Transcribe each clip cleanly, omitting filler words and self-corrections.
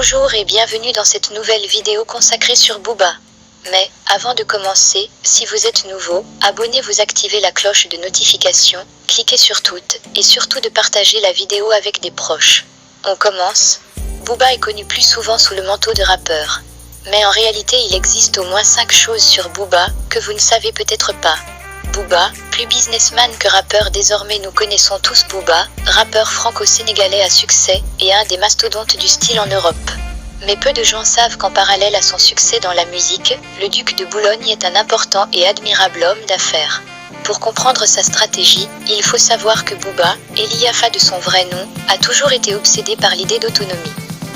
Bonjour et bienvenue dans cette nouvelle vidéo consacrée sur Booba. Mais, avant de commencer, si vous êtes nouveau, abonnez-vous, activez la cloche de notification, cliquez sur toutes, et surtout de partager la vidéo avec des proches. On commence. Booba est connu plus souvent sous le manteau de rappeur. Mais en réalité il existe au moins 5 choses sur Booba, que vous ne savez peut-être pas. Booba, plus businessman que rappeur, désormais nous connaissons tous Booba, rappeur franco-sénégalais à succès, et un des mastodontes du style en Europe. Mais peu de gens savent qu'en parallèle à son succès dans la musique, le duc de Boulogne est un important et admirable homme d'affaires. Pour comprendre sa stratégie, il faut savoir que Booba, Eli Yaffa de son vrai nom, a toujours été obsédé par l'idée d'autonomie.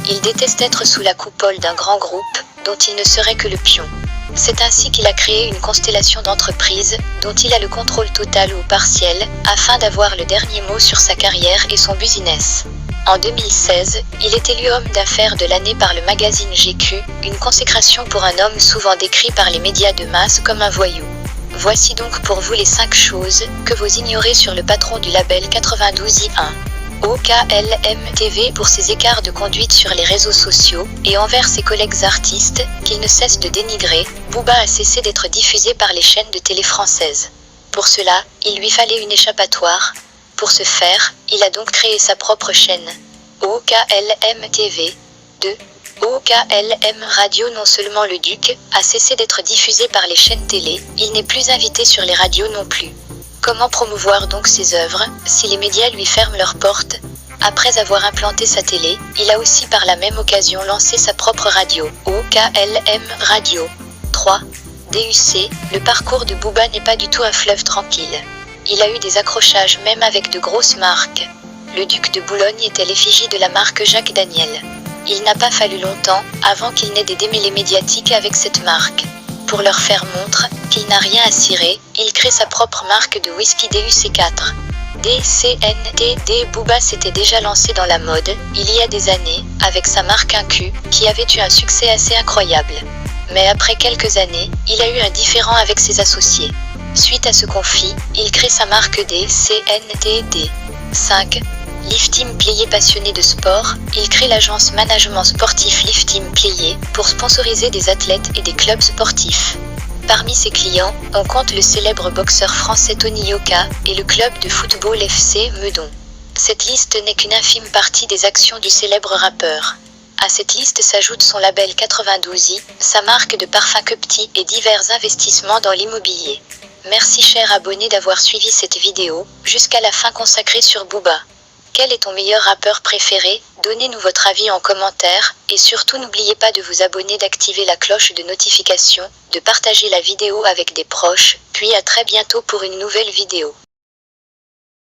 Il déteste être sous la coupole d'un grand groupe, dont il ne serait que le pion. C'est ainsi qu'il a créé une constellation d'entreprises, dont il a le contrôle total ou partiel, afin d'avoir le dernier mot sur sa carrière et son business. En 2016, il est élu homme d'affaires de l'année par le magazine GQ, une consécration pour un homme souvent décrit par les médias de masse comme un voyou. Voici donc pour vous les 5 choses que vous ignorez sur le patron du label 92i1. OKLM-TV pour ses écarts de conduite sur les réseaux sociaux et envers ses collègues artistes, qu'il ne cesse de dénigrer, Booba a cessé d'être diffusé par les chaînes de télé françaises. Pour cela, il lui fallait une échappatoire. Pour ce faire, il a donc créé sa propre chaîne. OKLM-TV. 2. OKLM Radio. Non seulement le Duc a cessé d'être diffusé par les chaînes télé, il n'est plus invité sur les radios non plus. Comment promouvoir donc ses œuvres, si les médias lui ferment leurs portes? Après avoir implanté sa télé, il a aussi par la même occasion lancé sa propre radio, OKLM Radio. 3. DUC, le parcours de Booba n'est pas du tout un fleuve tranquille. Il a eu des accrochages même avec de grosses marques. Le duc de Boulogne était l'effigie de la marque Jacques Daniel. Il n'a pas fallu longtemps avant qu'il n'ait des démêlés médiatiques avec cette marque. Pour leur faire montre qu'il n'a rien à cirer, il crée sa propre marque de whisky DUC4. DCNTD. Booba s'était déjà lancé dans la mode, il y a des années, avec sa marque Incu, qui avait eu un succès assez incroyable. Mais après quelques années, il a eu un différend avec ses associés. Suite à ce conflit, il crée sa marque DCNTD. 5. Lift Team Plié. Passionné de sport, il crée l'agence management sportif Lift Team Plié pour sponsoriser des athlètes et des clubs sportifs. Parmi ses clients, on compte le célèbre boxeur français Tony Yoka et le club de football FC Meudon. Cette liste n'est qu'une infime partie des actions du célèbre rappeur. À cette liste s'ajoute son label 92i, sa marque de parfum Cupti et divers investissements dans l'immobilier. Merci chers abonnés d'avoir suivi cette vidéo, jusqu'à la fin consacrée sur Booba. Quel est ton meilleur rappeur préféré? Donnez-nous votre avis en commentaire, et surtout n'oubliez pas de vous abonner, d'activer la cloche de notification, de partager la vidéo avec des proches, puis à très bientôt pour une nouvelle vidéo.